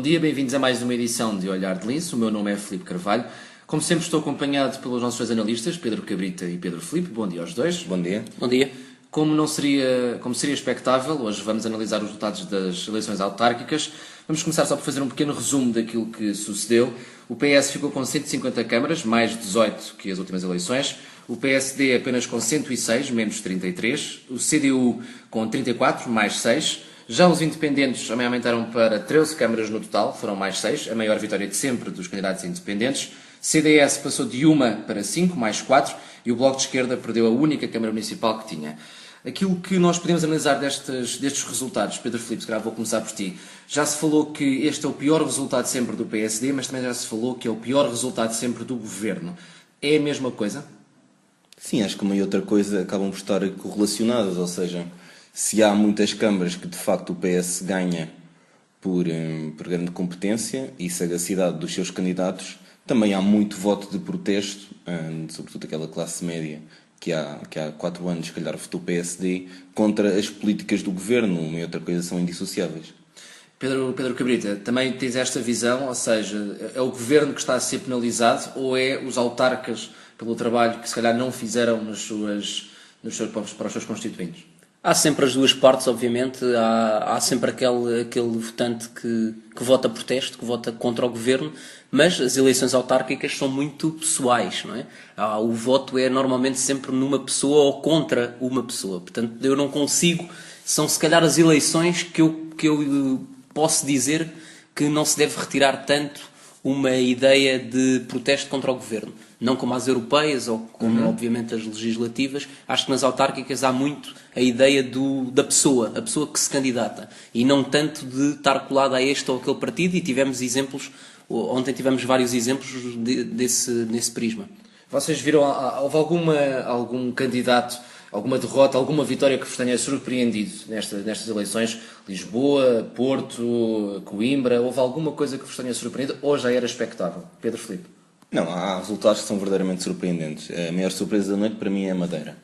dia, bem-vindos a mais uma edição de Olhar de Lince. O meu nome é Filipe Carvalho. Como sempre estou acompanhado pelos nossos dois analistas, Pedro Cabrita e Pedro Filipe. Bom dia aos dois. Bom dia. Bom dia. Como seria expectável, hoje vamos analisar os resultados das eleições autárquicas. Vamos começar só por fazer um pequeno resumo daquilo que sucedeu. O PS ficou com 150 câmaras, mais 18 que as últimas eleições. O PSD apenas com 106, menos 33. O CDU com 34, mais 6. Já os independentes também aumentaram para 13 câmaras no total, foram mais 6, a maior vitória de sempre dos candidatos independentes. CDS passou de 1 para 5, mais 4, e o Bloco de Esquerda perdeu a única Câmara Municipal que tinha. Aquilo que nós podemos analisar destes resultados, Pedro Filipe, se calhar vou começar por ti. Já se falou que este é o pior resultado sempre do PSD, mas também já se falou que é o pior resultado sempre do Governo. É a mesma coisa? Sim, acho que uma e outra coisa acabam por estar correlacionadas, ou seja, se há muitas câmaras que de facto o PS ganha por grande competência e sagacidade dos seus candidatos, também há muito voto de protesto, sobretudo aquela classe média que há 4 anos, se calhar, votou PSD contra as políticas do Governo. Uma e outra coisa são indissociáveis. Pedro Cabrita, também tens esta visão, ou seja, é o Governo que está a ser penalizado ou é os autarcas pelo trabalho que se calhar não fizeram para os seus constituintes? Há sempre as duas partes, obviamente. Há sempre aquele votante que vota protesto, que vota contra o governo, mas as eleições autárquicas são muito pessoais, não é? O voto é normalmente sempre numa pessoa ou contra uma pessoa. Portanto, eu não consigo. São se calhar as eleições que eu posso dizer que não se deve retirar tanto uma ideia de protesto contra o governo. Não como as europeias ou como, obviamente, as legislativas. Acho que nas autárquicas há muito a ideia da pessoa, a pessoa que se candidata. E não tanto de estar colada a este ou aquele partido. E tivemos exemplos, ontem tivemos vários exemplos nesse prisma. Vocês viram, houve algum candidato, alguma derrota, alguma vitória que vos tenha surpreendido nestas eleições? Lisboa, Porto, Coimbra, houve alguma coisa que vos tenha surpreendido ou já era expectável? Pedro Filipe? Não, há resultados que são verdadeiramente surpreendentes. A maior surpresa da noite para mim é a Madeira.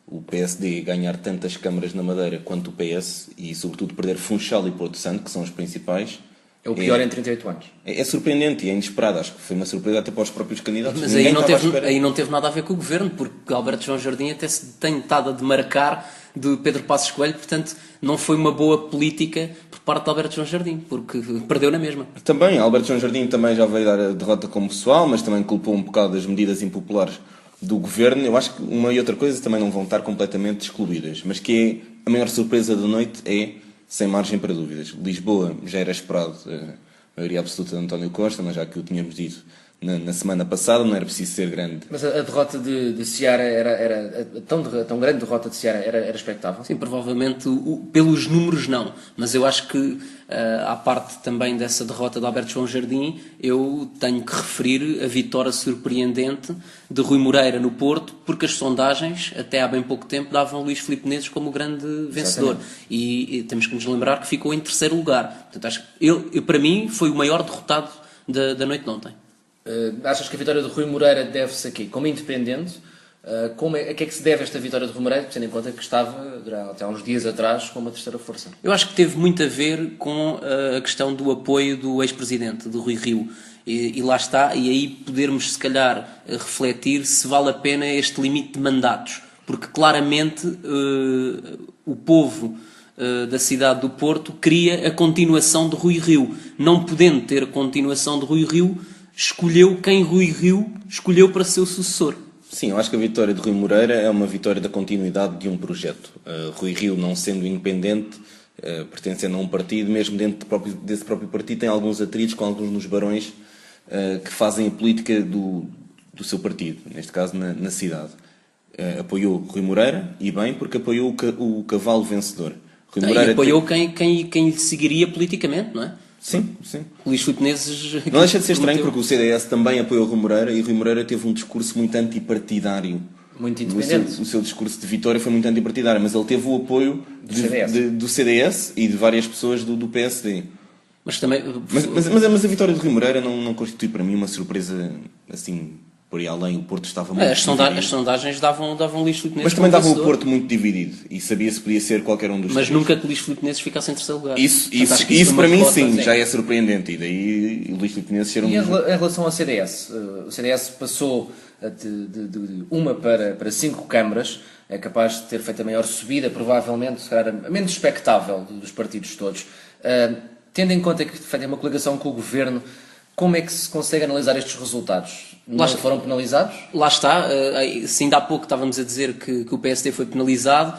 O PSD ganhar tantas câmaras na Madeira quanto o PS e, sobretudo, perder Funchal e Porto Santo, que são os principais. É o pior em 38 anos. É surpreendente e é inesperado. Acho que foi uma surpresa até para os próprios candidatos. Mas aí não teve nada a ver com o governo, porque Alberto João Jardim até se tem estado a demarcar de Pedro Passos Coelho, portanto não foi uma boa política por parte de Alberto João Jardim, porque perdeu na mesma. Também, Alberto João Jardim também já veio dar a derrota como pessoal, mas também culpou um bocado das medidas impopulares do governo. Eu acho que uma e outra coisa também não vão estar completamente excluídas, mas que a maior surpresa da noite é, sem margem para dúvidas, Lisboa já era esperado a maioria absoluta de António Costa, mas já que o tínhamos dito na semana passada, não era preciso ser grande. Mas a derrota de Ceará era tão grande derrota de Ceará era expectável? Sim, provavelmente pelos números não, mas eu acho que à parte também dessa derrota de Alberto João Jardim, eu tenho que referir a vitória surpreendente de Rui Moreira no Porto, porque as sondagens, até há bem pouco tempo, davam Luís Filipe Neves como o grande vencedor. E temos que nos lembrar que ficou em terceiro lugar. Portanto, acho que para mim foi o maior derrotado da noite de ontem. Achas que a vitória de Rui Moreira deve-se aqui como independente? A que é que se deve esta vitória de Rui Moreira, tendo em conta que estava até há uns dias atrás com uma terceira força? Eu acho que teve muito a ver com a questão do apoio do ex-presidente, do Rui Rio. E lá está, e aí podermos se calhar refletir se vale a pena este limite de mandatos, porque claramente o povo da cidade do Porto queria a continuação de Rui Rio. Não podendo ter a continuação de Rui Rio, escolheu quem Rui Rio escolheu para ser o sucessor. Sim, eu acho que a vitória de Rui Moreira é uma vitória da continuidade de um projeto. Rui Rio, não sendo independente, pertencendo a um partido, mesmo dentro desse próprio partido, tem alguns atritos com alguns dos barões que fazem a política do seu partido, neste caso na cidade. Apoiou Rui Moreira, e bem, porque apoiou o cavalo vencedor. Rui Moreira apoiou quem lhe seguiria politicamente, não é? Sim. Luís Filipe Neves... Não deixa de ser estranho, porque o CDS também apoiou Rui Moreira e Rui Moreira teve um discurso muito antipartidário. Muito independente. O seu discurso de vitória foi muito antipartidário, mas ele teve o apoio do CDS e de várias pessoas do PSD. Mas também... Mas a vitória de Rui Moreira não constitui para mim uma surpresa assim Por aí além, o Porto estava muito As dividido. sondagens davam Luís Filipe Menezes Mas também como davam o vencedor, Porto muito dividido e sabia-se que podia ser qualquer um dos mas três. nunca que Luís Filipe Menezes ficasse em terceiro lugar. Isso Portanto, acho que foi para uma mim derrota, sim, sim. já é surpreendente. E daí o Luís Filipe Menezes ser um E em dos... relação ao CDS, o CDS passou de uma para 5 câmaras, é capaz de ter feito a maior subida, provavelmente, se calhar, a menos expectável dos partidos todos. Tendo em conta que é uma coligação com o Governo, como é que se consegue analisar estes resultados? Não foram penalizados? Lá está, se ainda há pouco estávamos a dizer que o PSD foi penalizado,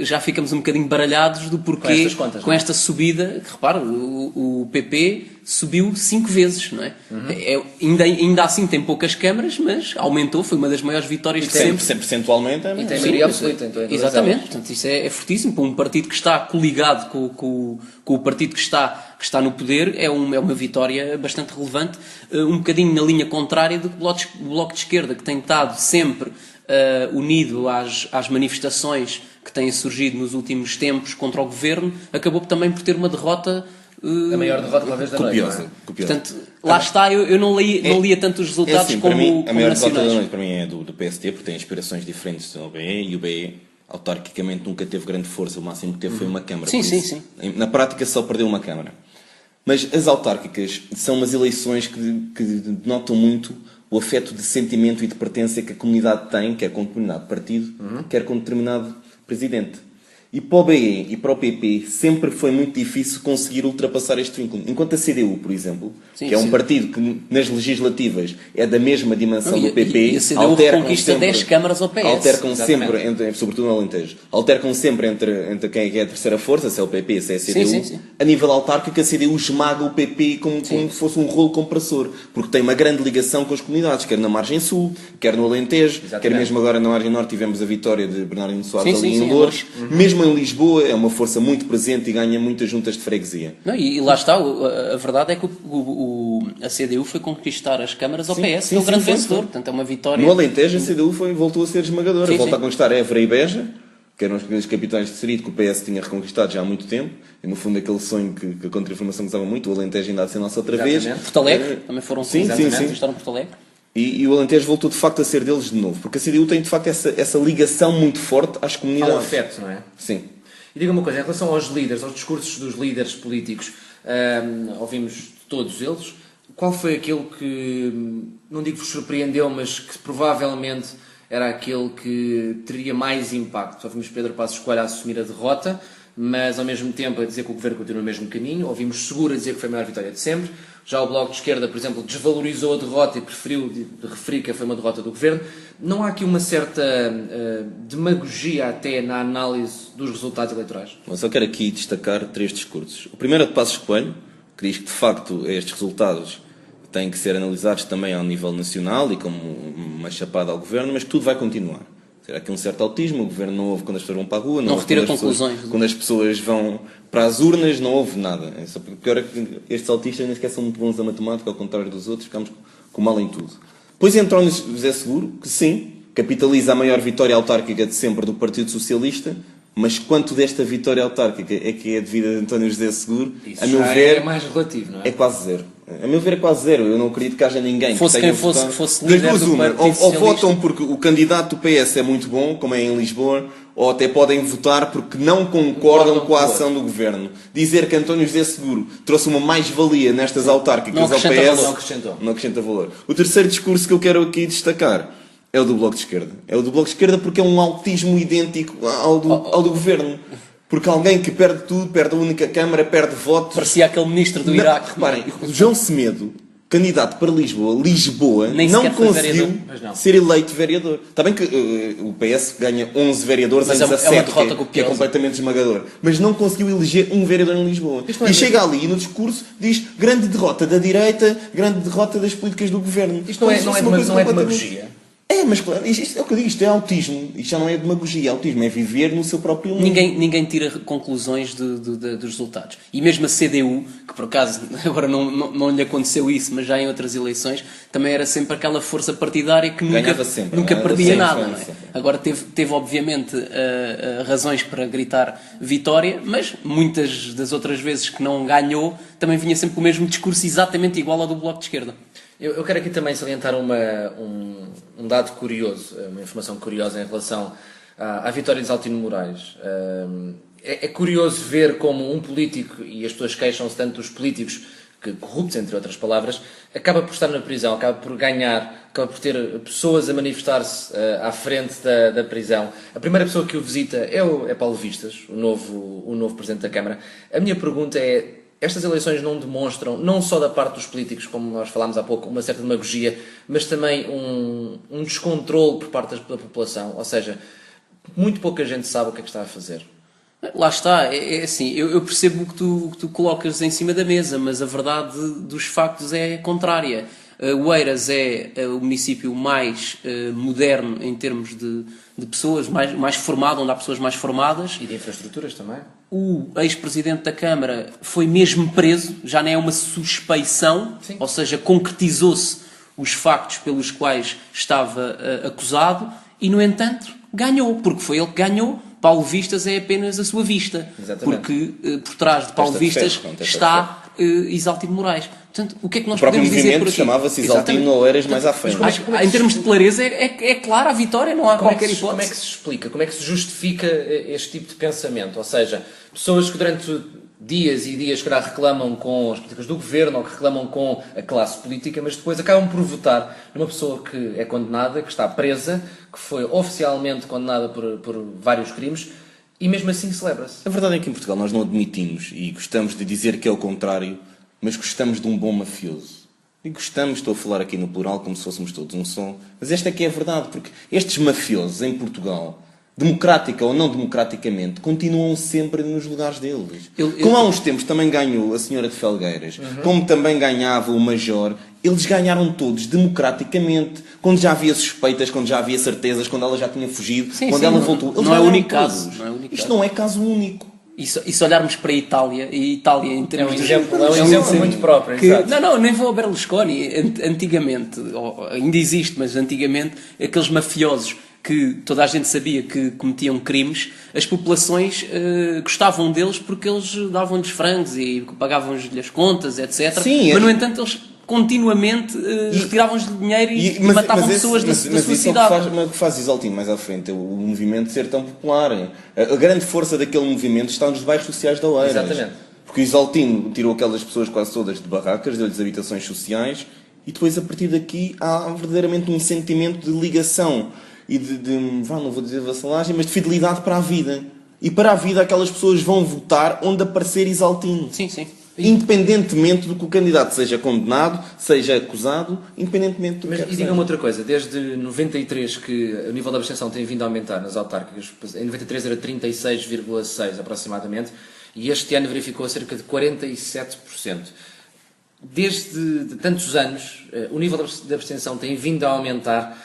já ficamos um bocadinho baralhados do porquê Com estas contas, com não é? esta subida, que repara, o PP subiu 5 vezes, não é? Ainda assim tem poucas câmaras, mas aumentou, foi uma das maiores vitórias de sempre. Percentualmente é E tem Sim. maioria absoluta. Então, em todas Exatamente, elas. portanto isso é fortíssimo para um partido que está coligado com o partido que está no poder, é uma vitória bastante relevante, um bocadinho na linha contrária do que o Bloco de Esquerda, que tem estado sempre unido às manifestações que têm surgido nos últimos tempos contra o Governo, acabou também por ter uma derrota A maior derrota uma vez da noite. Copiosa. Não é? portanto, lá está, eu não lia tanto os resultados assim, como, para mim, a como maior derrota da nacionais. noite para mim é do PSD, porque tem inspirações diferentes do BE, e o BE autarquicamente nunca teve grande força, o máximo que teve foi uma Câmara. Sim, por sim, isso, na prática só perdeu uma Câmara. Mas as autárquicas são umas eleições que denotam muito o afeto de sentimento e de pertença que a comunidade tem, quer com determinado partido, quer com determinado presidente. E para o BE e para o PP sempre foi muito difícil conseguir ultrapassar este vínculo. Enquanto a CDU, por exemplo, Sim, que é um sim. partido que nas legislativas é da mesma dimensão Não, do PP, e a CDU reconquista 10 câmaras ao PS. Altercam exatamente. sempre, sobretudo no Alentejo, altercam sempre entre quem é a terceira força, se é o PP, se é a CDU. sim. A nível autárquico, a CDU esmaga o PP como se fosse um rolo compressor, porque tem uma grande ligação com as comunidades, quer na margem sul, quer no Alentejo, Exatamente. quer mesmo agora na margem norte tivemos a vitória de Bernardino Soares Sim, ali sim, em sim, Loures. Mesmo em Lisboa é uma força muito presente e ganha muitas juntas de freguesia. Não, e lá está, a verdade é que a CDU foi conquistar as câmaras ao PS, que é o grande foi. vencedor, portanto é uma vitória. No Alentejo a CDU voltou a ser esmagadora, Sim, volta sim. a conquistar Évora e Beja, que eram as capitais de distrito que o PS tinha reconquistado já há muito tempo, e no fundo aquele sonho que a Contra-Informação gostava muito, o Alentejo ainda há de ser nosso outra vez. Exatamente. Porto Alegre, também foram Sim, conquistaram Porto Alegre. E o Alentejo voltou de facto a ser deles de novo, porque a CDU tem de facto essa ligação muito forte às Há um comunidades. afeto, não é? Sim. E diga uma coisa, em relação aos líderes, aos discursos dos líderes políticos, ouvimos todos eles, qual foi aquele que, não digo que vos surpreendeu, mas que provavelmente era aquele que teria mais impacto? Ouvimos Pedro Passos Coelho a assumir a derrota, mas ao mesmo tempo a dizer que o Governo continua no mesmo caminho. Ouvimos Seguro a dizer que foi a maior vitória de sempre. Já o Bloco de Esquerda, por exemplo, desvalorizou a derrota e preferiu referir que foi uma derrota do Governo. Não há aqui uma certa demagogia até na análise dos resultados eleitorais? Mas eu quero aqui destacar 3 discursos. O primeiro é de Passos Coelho, que diz que de facto estes resultados têm que ser analisados também ao nível nacional e como uma chapada ao Governo, mas que tudo vai continuar. Será que um certo autismo, o Governo não ouve quando as pessoas vão para a rua, Não ouve retira quando as pessoas- conclusões. Quando as pessoas vão para as urnas, não houve nada. É só porque o pior é que estes autistas nem sequer são muito bons a matemática, ao contrário dos outros, ficamos com mal em tudo. Depois entrou no José Seguro, que sim, capitaliza a maior vitória autárquica de sempre do Partido Socialista, mas quanto desta vitória autárquica é que é devida a António José Seguro, Isso a meu já ver, é mais relativo, não é? é quase zero. A meu ver é quase zero. Eu não acredito que haja ninguém Fosse que tenha quem fosse- votado. fosse Das líder duas do uma. Partido Ou Socialista. votam porque o candidato do PS é muito bom, como é em Lisboa, ou até podem votar porque não concordam com a ação do Governo. Dizer que António José Seguro trouxe uma mais-valia nestas autárquicas Não ao acrescenta PS... valor. Não acrescentou. Não acrescenta valor. O terceiro discurso que eu quero aqui destacar é o do Bloco de Esquerda. É o do Bloco de Esquerda porque é um autismo idêntico ao do Governo. Porque alguém que perde tudo, perde a única Câmara, perde votos... Parecia aquele ministro do Não, Iraque. reparem, João Semedo, candidato para Lisboa, Nem não sequer foi conseguiu vereador. Mas não. ser eleito vereador. Está bem que o PS ganha 11 vereadores Mas em é uma 17, derrota que é copiosa. completamente esmagador. Mas não conseguiu eleger um vereador em Lisboa. Isto não é E chega ali e no discurso diz grande derrota da direita, grande derrota das políticas do governo. Isto não é, Como se não é, fosse uma coisa não é completamente- demagogia. É, mas claro, isto é o que eu digo, isto é autismo. Isto já não é demagogia, autismo é viver no seu próprio mundo. Ninguém tira conclusões dos resultados. E mesmo a CDU, que por acaso agora não lhe aconteceu isso, mas já em outras eleições, também era sempre aquela força partidária que Ganhava sempre, nunca ganhava perdia sempre, nada. ganhava Não é? sempre. Agora teve obviamente razões para gritar vitória, mas muitas das outras vezes que não ganhou, também vinha sempre com o mesmo discurso exatamente igual ao do Bloco de Esquerda. Eu quero aqui também salientar um dado curioso, uma informação curiosa em relação à vitória de Isaltino Moraes. É curioso ver como um político, e as pessoas queixam-se tanto dos políticos, que corruptos, entre outras palavras, acaba por estar na prisão, acaba por ganhar, acaba por ter pessoas a manifestar-se à frente da prisão. A primeira pessoa que o visita é Paulo Vistas, o novo Presidente da Câmara. A minha pergunta é, estas eleições não demonstram, não só da parte dos políticos, como nós falámos há pouco, uma certa demagogia, mas também um descontrole por parte da população? Ou seja, muito pouca gente sabe o que é que está a fazer. Lá está, é assim, eu percebo o que tu colocas em cima da mesa, mas a verdade dos factos é contrária. Oeiras é o município mais moderno em termos de pessoas, mais formado, onde há pessoas mais formadas. E de infraestruturas também. O ex-presidente da Câmara foi mesmo preso, já não é uma suspeição, Sim. Ou seja, concretizou-se os factos pelos quais estava acusado e, no entanto, ganhou, porque foi ele que ganhou. Paulo Vistas é apenas a sua vista. Exatamente. Porque por trás de Paulo Vistas está Isaltino Moraes. Portanto, o que é que nós O próprio podemos dizer por movimento aqui? chamava-se Isaltino Oeiras mais à frente. Em termos de clareza, é clara a vitória, não há qualquer hipótese. Como é que se explica, como é que se justifica este tipo de pensamento? Ou seja, pessoas que durante dias e dias que reclamam com as políticas do governo ou que reclamam com a classe política, mas depois acabam por votar numa pessoa que é condenada, que está presa, que foi oficialmente condenada por vários crimes, e mesmo assim celebra-se. A verdade é que em Portugal nós não admitimos e gostamos de dizer que é o contrário, mas gostamos de um bom mafioso. E gostamos, estou a falar aqui no plural como se fôssemos todos um só, mas esta é que é a verdade, porque estes mafiosos em Portugal, democrática ou não democraticamente, continuam sempre nos lugares deles. Como há uns tempos também ganhou a senhora de Felgueiras, como também ganhava o Major, eles ganharam todos democraticamente, quando já havia suspeitas, quando já havia certezas, quando ela já tinha fugido, quando ela voltou. Eles não é o único todos. caso. Não é o único Isto caso. não é caso único. E se olharmos para a Itália, e Itália em termos de... É um exemplo muito próprio, exato. Não, nem vou ao Berlusconi. Antigamente, ainda existe, mas antigamente, aqueles mafiosos que toda a gente sabia que cometiam crimes, as populações gostavam deles porque eles davam-lhes frangos e pagavam-lhes as contas, etc. Sim, mas, no entanto, eles continuamente retiravam-lhes dinheiro e matavam pessoas da sua isso cidade. É o que faz Isaltino mais à frente, o movimento ser tão popular. A grande força daquele movimento está nos bairros sociais da Oeiras. Exatamente. Porque o Isaltino tirou aquelas pessoas quase todas de barracas, deu-lhes habitações sociais, e depois a partir daqui há verdadeiramente um sentimento de ligação e não vou dizer vassalagem, mas de fidelidade para a vida. E para a vida aquelas pessoas vão votar onde aparecer Isaltino. Sim, sim. Independentemente do que o candidato seja condenado, seja acusado, independentemente do que Mas, e diga-me outra coisa, desde 93 que o nível da abstenção tem vindo a aumentar nas autárquicas, em 93 era 36,6 aproximadamente, e este ano verificou cerca de 47%. Desde tantos anos, o nível da abstenção tem vindo a aumentar.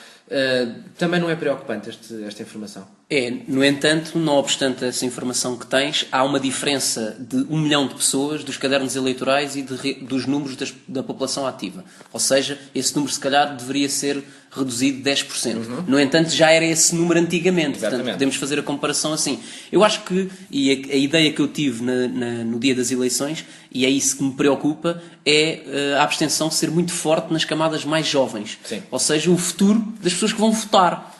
Também não é preocupante esta informação? É, no entanto, não obstante essa informação que tens, há uma diferença de 1 milhão de pessoas dos cadernos eleitorais e dos números da população ativa. Ou seja, esse número se calhar deveria ser reduzido 10%. No entanto, já era esse número antigamente. Exatamente. Portanto, podemos fazer a comparação assim. Eu acho que, e a ideia que eu tive no dia das eleições, e é isso que me preocupa, é a abstenção ser muito forte nas camadas mais jovens. Sim. Ou seja, o futuro das pessoas que vão votar.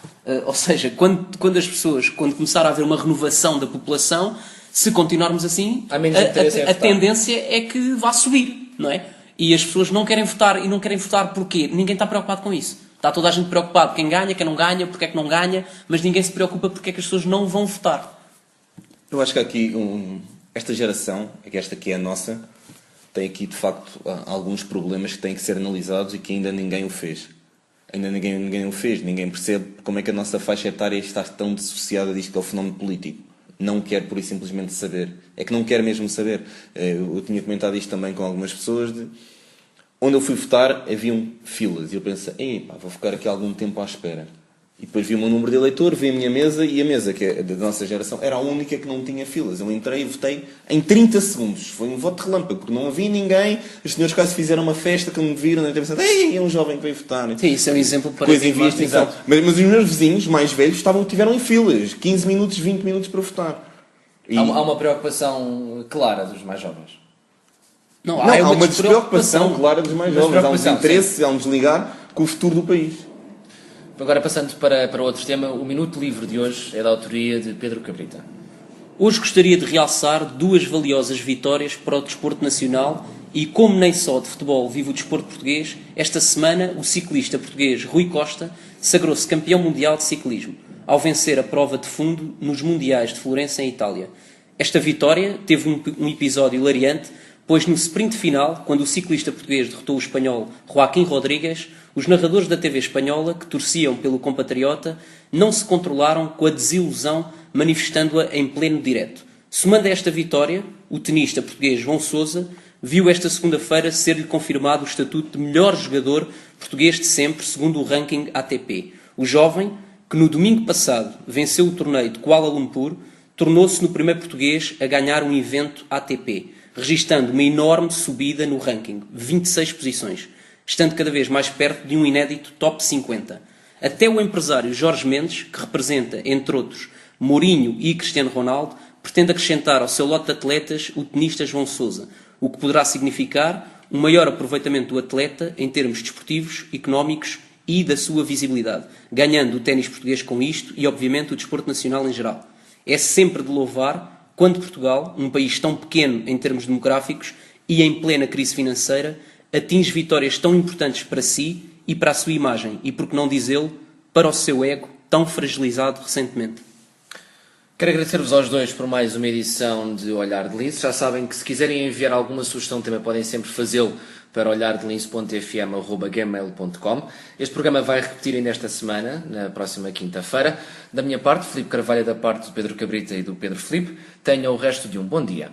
Ou seja, quando começar a haver uma renovação da população, se continuarmos assim, a tendência é que vá subir, não é? E as pessoas não querem votar, e não querem votar porquê? Ninguém está preocupado com isso. Está toda a gente preocupado quem ganha, quem não ganha, porque é que não ganha, mas ninguém se preocupa porque é que as pessoas não vão votar. Eu acho que aqui esta geração, esta que é a nossa, tem aqui de facto alguns problemas que têm que ser analisados e que ainda ninguém o fez. Ainda ninguém o fez, ninguém percebe como é que a nossa faixa etária está tão dissociada disto que é o fenómeno político. Não quer por isso simplesmente saber. É que não quer mesmo saber. Eu tinha comentado isto também com algumas pessoas. Onde eu fui votar, haviam filas. E eu pensei, vou ficar aqui algum tempo à espera. E depois vi o meu número de eleitor, vi a minha mesa, e a mesa, que é da nossa geração, era a única que não tinha filas. Eu entrei e votei em 30 segundos. Foi um voto relâmpago, porque não havia ninguém. Os senhores quase fizeram uma festa, que me viram, e pensando, é um jovem que veio votar. Sim, isso é um exemplo para coisa em via de extinção. Mas os meus vizinhos mais velhos tiveram em filas, 15 minutos, 20 minutos para votar. Há uma preocupação clara dos mais jovens. Não, Não, há uma despreocupação despreocupação clara dos mais jovens. Há um desinteresse, há um desligar com o futuro do país. Agora, passando para outro tema, o Minuto Livre de hoje é da autoria de Pedro Cabrita. Hoje gostaria de realçar duas valiosas vitórias para o desporto nacional e, como nem só de futebol vive o desporto português, esta semana o ciclista português Rui Costa sagrou-se campeão mundial de ciclismo, ao vencer a prova de fundo nos Mundiais de Florença, em Itália. Esta vitória teve um episódio hilariante, pois no sprint final, quando o ciclista português derrotou o espanhol Joaquim Rodrigues, os narradores da TV espanhola, que torciam pelo compatriota, não se controlaram com a desilusão, manifestando-a em pleno direto. Somando a esta vitória, o tenista português João Sousa viu esta segunda-feira ser-lhe confirmado o estatuto de melhor jogador português de sempre, segundo o ranking ATP. O jovem, que no domingo passado venceu o torneio de Kuala Lumpur, tornou-se no primeiro português a ganhar um evento ATP, registando uma enorme subida no ranking, 26 posições, estando cada vez mais perto de um inédito top 50. Até o empresário Jorge Mendes, que representa, entre outros, Mourinho e Cristiano Ronaldo, pretende acrescentar ao seu lote de atletas o tenista João Sousa, o que poderá significar um maior aproveitamento do atleta em termos desportivos, económicos e da sua visibilidade, ganhando o ténis português com isto e, obviamente, o desporto nacional em geral. É sempre de louvar quando Portugal, um país tão pequeno em termos demográficos e em plena crise financeira, atinge vitórias tão importantes para si e para a sua imagem e, por que não dizê-lo, para o seu ego tão fragilizado recentemente. Quero agradecer-vos aos dois por mais uma edição de Olhar de Lince. Já sabem que se quiserem enviar alguma sugestão de tema podem sempre fazê-lo para olhardelince.fm@gmail.com. Este programa vai repetir ainda esta semana, na próxima quinta-feira. Da minha parte, Filipe Carvalho, da parte do Pedro Cabrita e do Pedro Filipe. Tenham o resto de um bom dia.